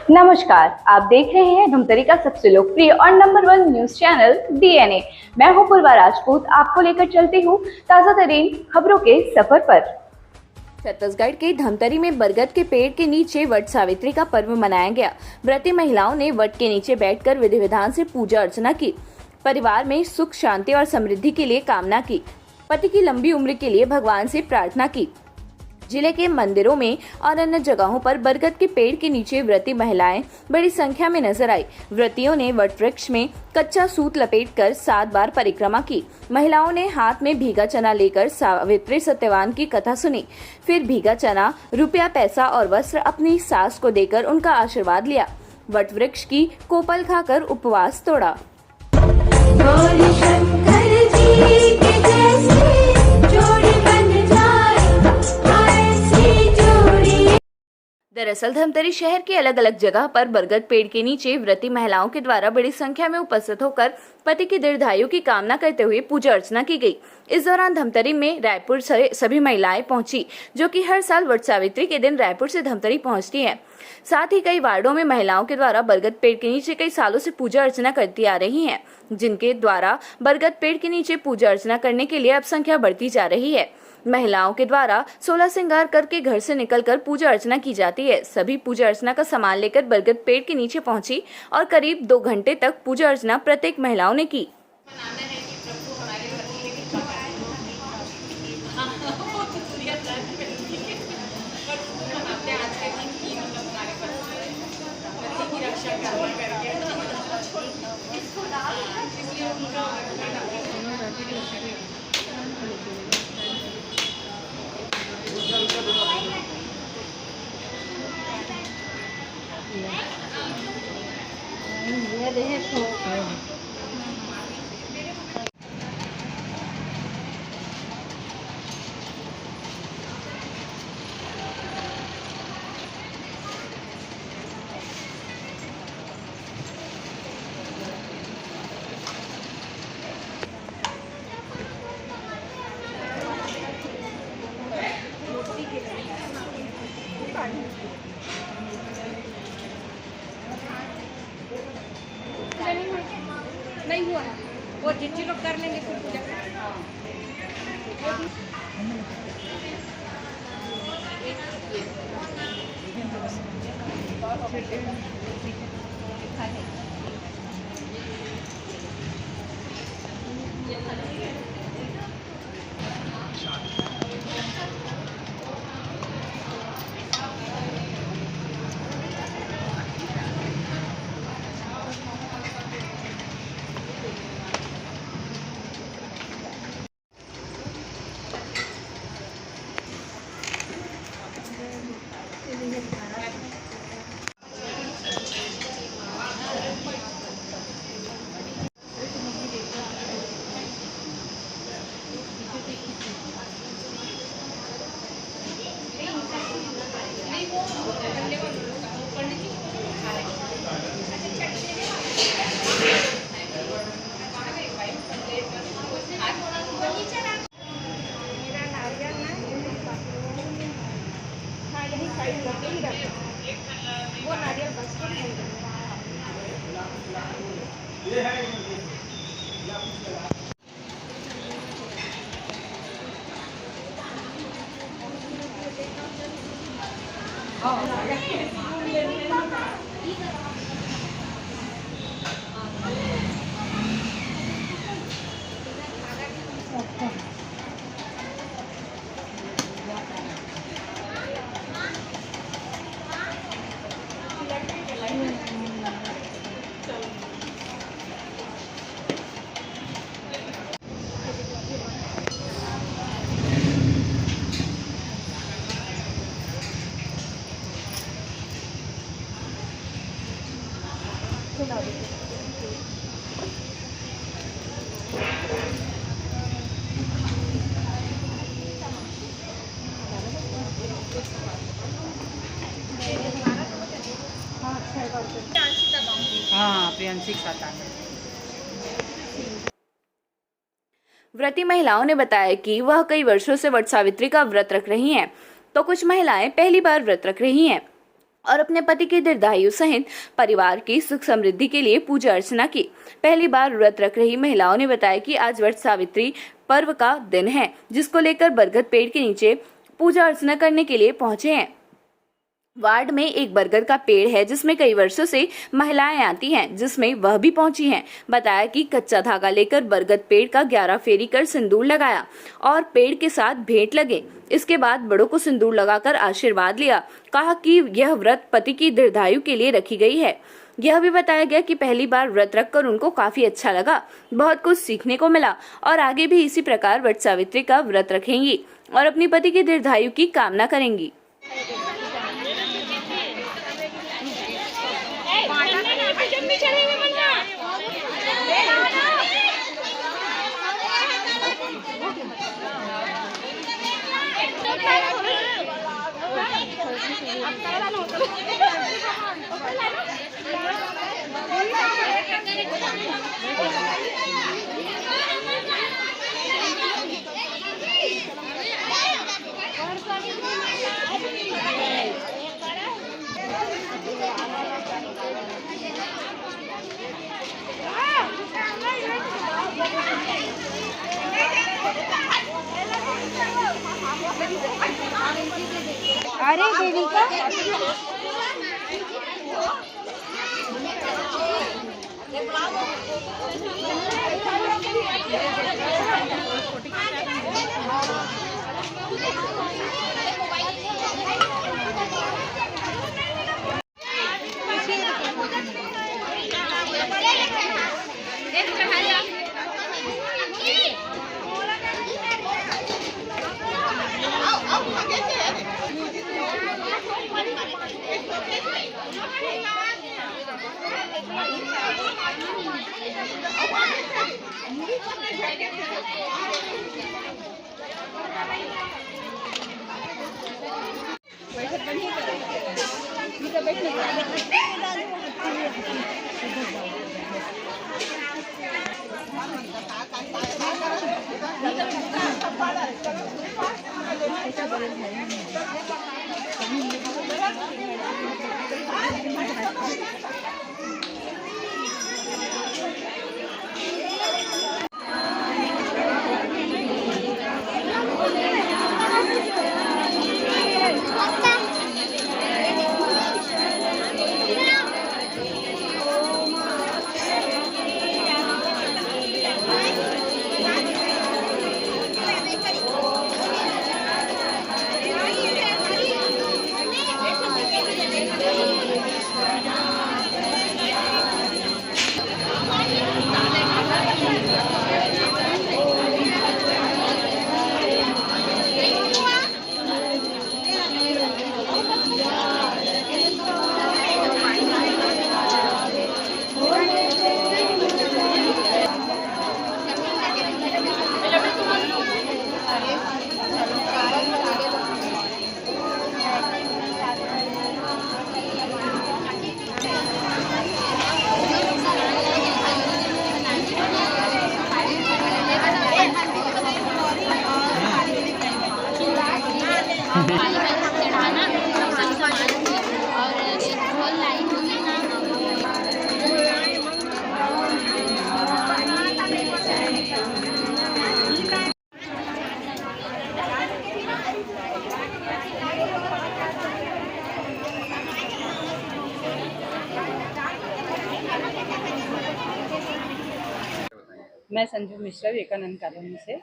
नमस्कार, आप देख रहे हैं धमतरी का सबसे लोकप्रिय और नंबर 1 न्यूज चैनल डीएनए। मैं हूं पूर्वा राजपूत, आपको लेकर चलती हूं ताजा तरीन खबरों के सफर पर। छत्तीसगढ़ के धमतरी में बरगद के पेड़ के नीचे वट सावित्री का पर्व मनाया गया। व्रती महिलाओं ने वट के नीचे बैठकर विधि विधान से पूजा अर्चना की, परिवार में सुख शांति और समृद्धि के लिए कामना की, पति की लंबी उम्र के लिए भगवान से प्रार्थना की। जिले के मंदिरों में और अन्य जगहों पर बरगद के पेड़ के नीचे व्रती महिलाएं बड़ी संख्या में नजर आई। व्रतियों ने वट वृक्ष में कच्चा सूत लपेटकर 7 बार परिक्रमा की। महिलाओं ने हाथ में भीगा चना लेकर सावित्री सत्यवान की कथा सुनी, फिर भीगा चना, रुपया, पैसा और वस्त्र अपनी सास को देकर उनका आशीर्वाद लिया। वट वृक्ष की कोपल खाकर उपवास तोड़ा। दरअसल धमतरी शहर के अलग अलग जगह पर बरगद पेड़ के नीचे व्रती महिलाओं के द्वारा बड़ी संख्या में उपस्थित होकर पति की दीर्घायु की कामना करते हुए पूजा अर्चना की गई। इस दौरान धमतरी में रायपुर से सभी महिलाएं पहुंची, जो कि हर साल वट सावित्री के दिन रायपुर से धमतरी पहुंचती हैं। साथ ही कई वार्डों में महिलाओं के द्वारा बरगद पेड़ के नीचे कई सालों से पूजा अर्चना करती आ रही हैं, जिनके द्वारा बरगद पेड़ के नीचे पूजा अर्चना करने के लिए अब संख्या बढ़ती जा रही है। महिलाओं के द्वारा 16 श्रृंगार करके घर से निकलकर पूजा अर्चना की जाती है। सभी पूजा अर्चना का सामान लेकर बरगद पेड़ के नीचे पहुंची और करीब 2 घंटे तक पूजा अर्चना प्रत्येक महिलाओं ने की। नहीं हुआ है वो जिज्जी लोग कर लेंगे फिर पूजा। वो नारियल बस को हाँ प्रियंशी खाता है। व्रती महिलाओं ने बताया कि वह कई वर्षों से वट सावित्री का व्रत रख रही हैं, तो कुछ महिलाएं पहली बार व्रत रख रही हैं। और अपने पति के दीर्घायु सहित परिवार की सुख समृद्धि के लिए पूजा अर्चना की। पहली बार व्रत रख रही महिलाओं ने बताया कि आज वट सावित्री पर्व का दिन है, जिसको लेकर बरगद पेड़ के नीचे पूजा अर्चना करने के लिए पहुंचे हैं। वार्ड में एक बरगद का पेड़ है जिसमें कई वर्षों से महिलाएं आती हैं, जिसमें वह भी पहुंची हैं। बताया कि कच्चा धागा लेकर बरगद पेड़ का 11 फेरी कर सिंदूर लगाया और पेड़ के साथ भेंट लगे। इसके बाद बड़ों को सिंदूर लगाकर आशीर्वाद लिया। कहा कि यह व्रत पति की दीर्घायु के लिए रखी गई है। यह भी बताया गया कि पहली बार व्रत रखकर उनको काफी अच्छा लगा, बहुत कुछ सीखने को मिला और आगे भी इसी प्रकार वट सावित्री का व्रत रखेंगी और अपनी पति की दीर्घायु की कामना करेंगी। अरे देविका मैं संजू मिश्रा विवेकानंद कॉलोनी से,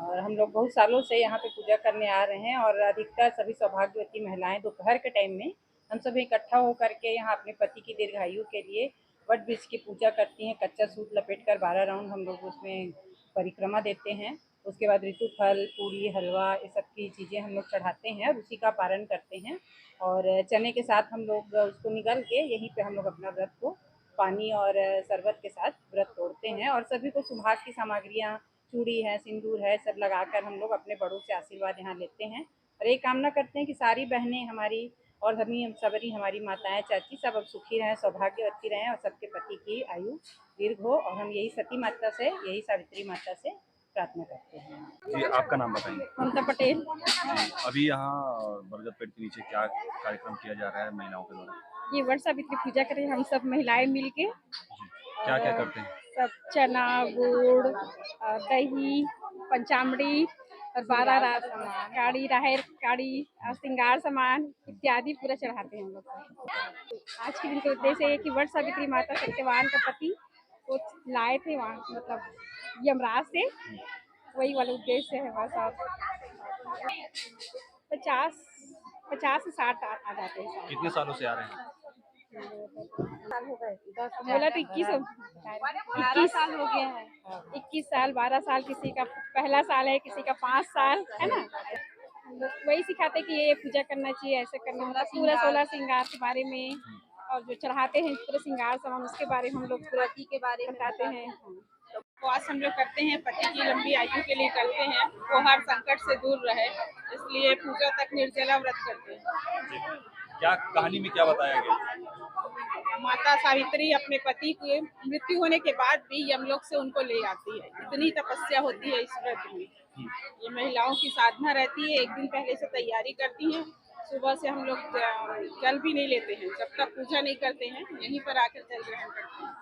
और हम लोग बहुत सालों से यहाँ पे पूजा करने आ रहे हैं। और अधिकतर सभी सौभाग्यवती महिलाएं दोपहर के टाइम में हम सब इकट्ठा होकर के यहाँ अपने पति की दीर्घायु के लिए वट वृक्ष की पूजा करती हैं। कच्चा सूत लपेटकर 12 राउंड हम लोग उसमें परिक्रमा देते हैं। उसके बाद ऋतु फल, पूड़ी, हलवा, ये सब की चीज़ें हम लोग चढ़ाते हैं और उसी का पारण करते हैं। और चने के साथ हम लोग उसको निगल के यहीं पे हम लोग अपना व्रत को पानी और शरबत के साथ व्रत तोड़ते हैं। और सभी को सुहाग की सामग्रियाँ, चूड़ी है, सिंदूर है, सब लगाकर हम लोग अपने बड़ों से आशीर्वाद यहाँ लेते हैं। और ये कामना करते हैं कि सारी बहनें हमारी और सबरी हमारी माताएं, चाची सब अब सुखी रहें, सौभाग्यवती रहें और सबके पति की आयु दीर्घ हो। और हम यही सती माता से, यही सावित्री माता से प्रार्थना करते हैं। जी, आपका नाम बताएंगे? ममता पटेल। जी, अभी यहाँ बरगद पेड़ के नीचे क्या कार्यक्रम किया जा रहा है महिलाओं के द्वारा? ये वट सावित्री पूजा करें हम सब महिलाएं मिलके। क्या क्या करते हैं? सब चना गुड़ दही पंचामृत और 12 रात काड़ी राहर काड़ी और श्रृंगार सामान इत्यादि पूरा चढ़ाते हैं हम लोग को। आज के दिन का उद्देश्य है कि वट सावित्री माता सत्यवान का पति वो लाए थे वहाँ मतलब यमराज से, वही वाला उद्देश्य है बस। और 50 से 60 आ जाते हैं। कितने सालों से आ रहे हैं? बोला तो 21 साल हो गया है। 21 साल 12 साल, किसी का पहला साल है, किसी का 5 साल है ना। हम लोग वही सिखाते कि ये पूजा करना चाहिए, ऐसे करना, मतलब पूरा 16 श्रृंगार के बारे में, और जो चढ़ाते हैं पूरे श्रृंगार सामान उसके बारे में हम लोग पूरा के बारे में बताते हैं। उपवास हम लोग करते हैं, पति की लंबी आयु के लिए करते हैं, वो हर संकट से दूर रहे, इसलिए पूजा तक निर्जला व्रत करते हैं। क्या कहानी में क्या बताया गया? माता सावित्री अपने पति की मृत्यु होने के बाद भी यमलोक से उनको ले आती है। इतनी तपस्या होती है इस व्रत में। ये महिलाओं की साधना रहती है, एक दिन पहले से तैयारी करती हैं। सुबह से हम लोग जल भी नहीं लेते हैं, जब तक पूजा नहीं करते हैं, यहीं पर आकर जल ग्रहण करते हैं।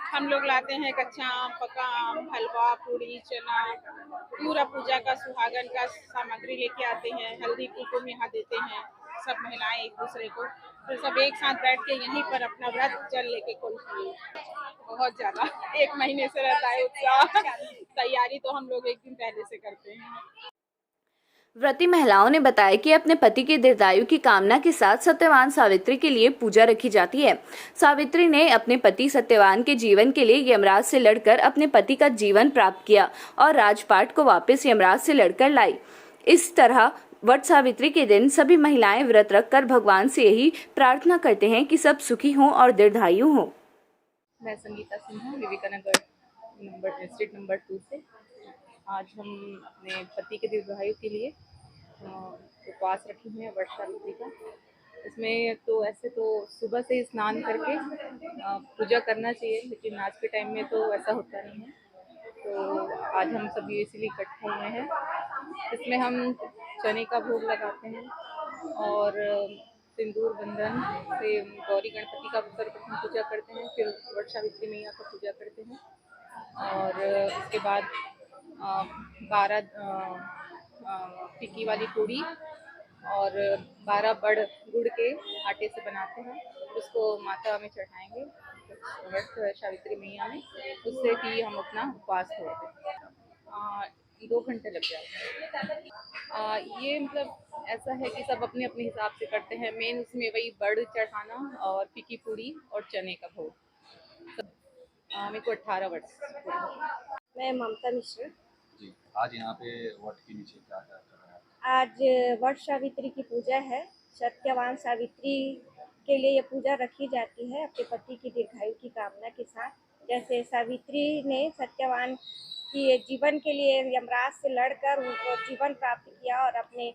हम लोग लाते हैं कच्चा आम, पका आम, हलवा, पूरी, चना, पूरा पूजा का सुहागन का सामग्री लेके आते हैं। हल्दी कुमकुम यहाँ देते हैं सब महिलाएं एक दूसरे को, फिर सब एक साथ बैठ के यहीं पर अपना व्रत जल लेके खोलती हैं। बहुत ज्यादा 1 महीने से रहता है उत्साह। तैयारी तो हम लोग एक दिन पहले से करते हैं। व्रती महिलाओं ने बताया कि अपने पति के दीर्घायु की कामना के साथ सत्यवान सावित्री के लिए पूजा रखी जाती है। सावित्री ने अपने पति सत्यवान के जीवन के लिए यमराज से लड़कर अपने पति का जीवन प्राप्त किया और राजपाट को वापस यमराज से लड़कर लाई। इस तरह वट सावित्री के दिन सभी महिलाएं व्रत रखकर भगवान से यही प्रार्थना करते हैं कि सब सुखी हों और दीर्घायु हों। मैं संगीता सिन्हा, विवेकानगर स्ट्रीट नंबर 2 से। आज हम अपने पति के दीर्घायु के लिए उपवास रखे हुए हैं वट सावित्री का। इसमें तो ऐसे तो सुबह से स्नान करके पूजा करना चाहिए, लेकिन आज के टाइम में तो ऐसा होता नहीं है, तो आज हम सभी इसीलिए इकट्ठे हुए हैं। इसमें हम चने का भोग लगाते हैं और सिंदूर बंधन से गौरी गणपति का सर्वप्रथम पूजा करते हैं, फिर वट सावित्री मैया का पूजा करते हैं और उसके बाद 12 टिक्की वाली पूड़ी और 12 बड़ गुड़ के आटे से बनाते हैं, उसको माता में चढ़ाएंगे वट सावित्री मैया में, उससे भी हम अपना उपवास तोड़ते हैं। 2 घंटे लग जाते हैं। ये मतलब ऐसा है कि सब अपने अपने हिसाब से करते हैं। मेन उसमें वही बड़ चढ़ाना और टिक्की पूड़ी और चने का भोग। मेरे को 18 वर्ष। मैं ममता मिश्रा। जी, आज यहाँ पे वट के नीचे क्या क्या कर रहे हैं? आज वट सावित्री की पूजा है। सत्यवान सावित्री के लिए ये पूजा रखी जाती है अपने पति की दीर्घायु की कामना के साथ। जैसे सावित्री ने सत्यवान की जीवन के लिए यमराज से लड़कर उनको जीवन प्राप्त किया और अपने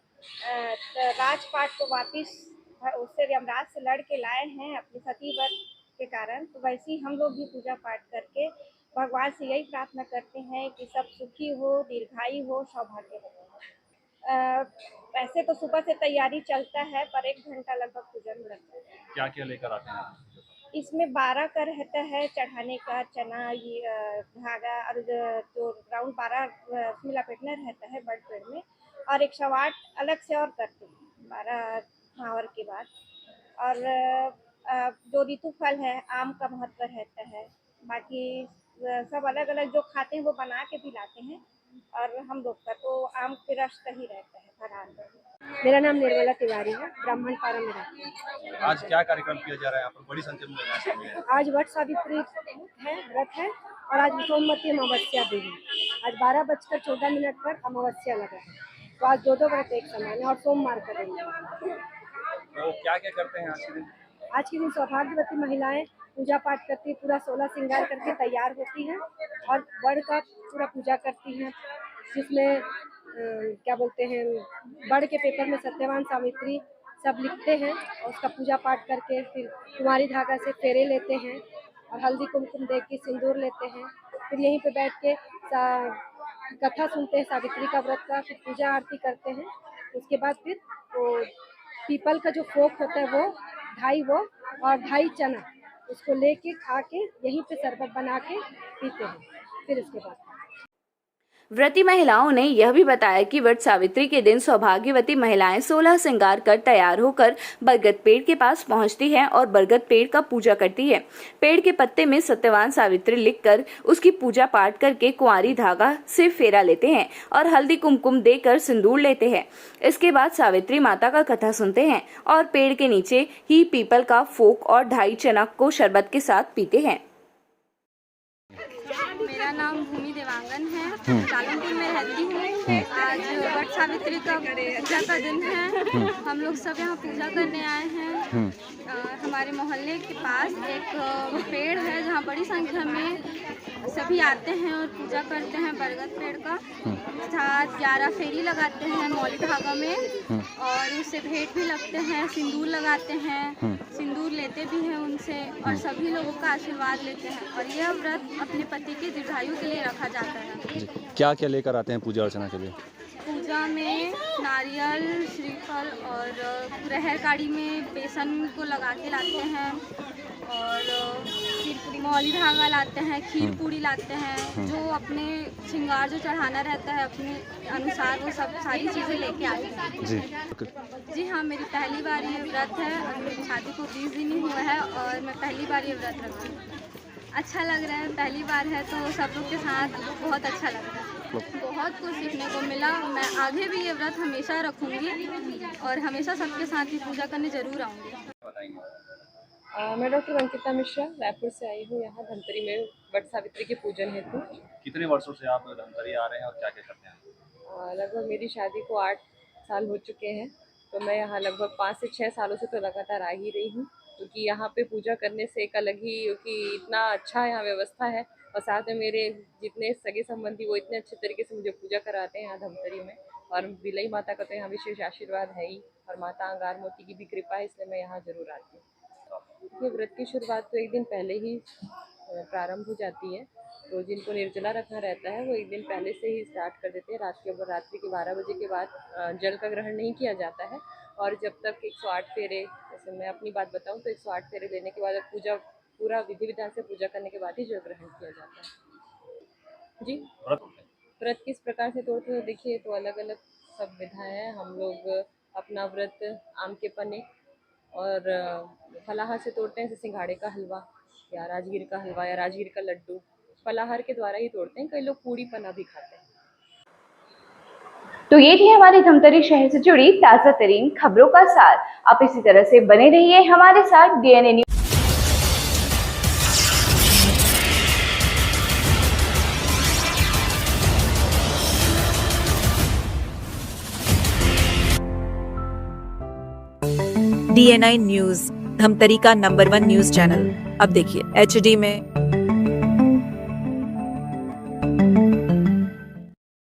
राजपाट को वापिस उससे यमराज से लड़ के लाए हैं अपने सती व्रत के कारण, तो वैसे ही हम लोग भी पूजा पाठ करके भगवान से यही प्रार्थना करते हैं कि सब सुखी हो, दीर्घायु हो, सौभाग्य हो। वैसे तो सुबह से तैयारी चलता है, पर 1 घंटा लगभग पूजा में लगता है। क्या क्या लेकर आते हैं? इसमें 12 का रहता है चढ़ाने का, चना, ये धागा और जो राउंड 12 उसमें लपेटना रहता है बड़ पेड़ में, और 108 अलग से और करते हैं 12 भावर के बाद। और जो ऋतु फल है, आम का महत्व रहता है। बाकी सब अलग अलग जो खाते हैं वो बना के भी लाते हैं, और हम लोग का तो आम के रस का ही रहता है फरार। मेरा नाम निर्मला तिवारी है, ब्राह्मण पारा में रहती हूँ। आज क्या कार्यक्रम किया जा रहा है यहाँ पर? बड़ी संख्या में महिलाएं हैं। आज वट सावित्री है, व्रत है, और आज सोमवती अमावस्या भी है। आज 12:14 पर अमावस्या लगा है, तो आज 2 व्रत एक समान है और सोमवार करेंगे। तो क्या क्या करते हैं आज के दिन? आज के दिन सौभाग्यवती महिलाएं पूजा पाठ करती, पूरा 16 श्रृंगार करके तैयार होती हैं और बड़ का पूरा पूजा करती हैं, जिसमें क्या बोलते हैं, बड़ के पेपर में सत्यवान सावित्री सब लिखते हैं और उसका पूजा पाठ करके फिर कुमारी धागा से फेरे लेते हैं और हल्दी कुमकुम दे के सिंदूर लेते हैं। फिर यहीं पे बैठ के कथा सुनते हैं सावित्री का व्रत का, फिर पूजा आरती करते हैं। उसके बाद फिर वो पीपल का जो फोक होता है वो 2.5 चना उसको लेके खा के यहीं पे शरबत बना के पीते हैं। फिर इसके बाद व्रती महिलाओं ने यह भी बताया कि वट सावित्री के दिन सौभाग्यवती महिलाएं 16 श्रृंगार कर तैयार होकर बरगद पेड़ के पास पहुंचती हैं और बरगद पेड़ का पूजा करती है। पेड़ के पत्ते में सत्यवान सावित्री लिखकर उसकी पूजा पाठ करके कुंवारी धागा से फेरा लेते हैं और हल्दी कुमकुम देकर सिंदूर लेते हैं। इसके बाद सावित्री माता का कथा सुनते हैं और पेड़ के नीचे ही पीपल का फोक और 2.5 चना को शरबत के साथ पीते हैं। मेरा नाम भूमि देवांगन है, कालमपुर में रहती हूँ। आज वट सावित्री का पूजा का दिन है। हम लोग सब यहाँ पूजा करने आए हैं। हमारे मोहल्ले के पास एक पेड़ है जहाँ बड़ी संख्या में सभी आते हैं और पूजा करते हैं। बरगद पेड़ का 11 फेरी लगाते हैं मौली धागा में और उससे भेंट भी लगते हैं, सिंदूर लगाते हैं, सिंदूर लेते भी हैं उनसे और सभी लोगों का आशीर्वाद लेते हैं। और यह व्रत अपने पति के दीर्घायु के लिए रखा जाता है। क्या क्या लेकर आते हैं पूजा अर्चना के लिए? पूजा में नारियल, श्रीफल और रहर काड़ी में बेसन को लगा के लाते हैं और फिर मौली धागा लाते हैं, खीर पूड़ी लाते हैं। जो अपने श्रृंगार जो चढ़ाना रहता है अपने अनुसार वो सब सारी चीज़ें लेके आते हैं। जी हाँ, मेरी पहली बार ये व्रत है और मेरी शादी को 20 दिन ही हुआ है और मैं पहली बार ये व्रत रखी हूँ। अच्छा लग रहा है, पहली बार है तो सब लोग के साथ बहुत अच्छा लग रहा है। बहुत कुछ सीखने को मिला। मैं आगे भी ये व्रत हमेशा रखूँगी और हमेशा सबके साथ ही पूजा करने ज़रूर आऊँगी। मैं डॉक्टर अंकिता मिश्रा रायपुर से आई हूँ यहाँ धमतरी में वट सावित्री के पूजन हेतु। कितने वर्षों से आप धमतरी आ रहे हैं और क्या क्या करते हैं? लगभग मेरी शादी को 8 साल हो चुके हैं, तो मैं यहाँ लगभग 5 से 6 सालों से तो लगातार आ ही रही हूँ, क्योंकि यहाँ पे पूजा करने से एक अलग ही, क्योंकि इतना अच्छा यहाँ व्यवस्था है और साथ में मेरे जितने सगे संबंधी वो इतने अच्छे तरीके से मुझे पूजा कराते हैं यहाँ धमतरी में। और बिलई माता का तो यहाँ विशेष आशीर्वाद है ही और माता अंगार मोती की भी कृपा है, इसलिए मैं यहाँ जरूर आती हूँ। ये व्रत की शुरुआत तो एक दिन पहले ही प्रारंभ हो जाती है, तो जिनको निर्जला रखना रहता है वो एक दिन पहले से ही स्टार्ट कर देते हैं। रात्रि के 12 बजे के बाद जल का ग्रहण नहीं किया जाता है और जब तक 108 फेरे, जैसे मैं अपनी बात बताऊं तो 108 फेरे लेने के बाद पूजा पूरा विधि विधान से पूजा करने के बाद ही जल ग्रहण किया जाता है। जी, व्रत किस प्रकार से तोड़ते हैं? देखिए, तो अलग अलग सब विधाएँ हैं। हम लोग अपना व्रत आम के पन्ने और फलाहार से तोड़ते हैं, जैसे सिंघाड़े का हलवा या राजगीर का हलवा या राजगीर का लड्डू फलाहार के द्वारा ही तोड़ते हैं। कई लोग पूड़ी पना भी खाते हैं। तो ये थी हमारी धमतरी शहर से जुड़ी ताज़ा तरीन खबरों का सार। आप इसी तरह से बने रहिए हमारे साथ DNA news. DNI news, Dhamtari का नंबर 1 न्यूज चैनल। अब देखिए HD में,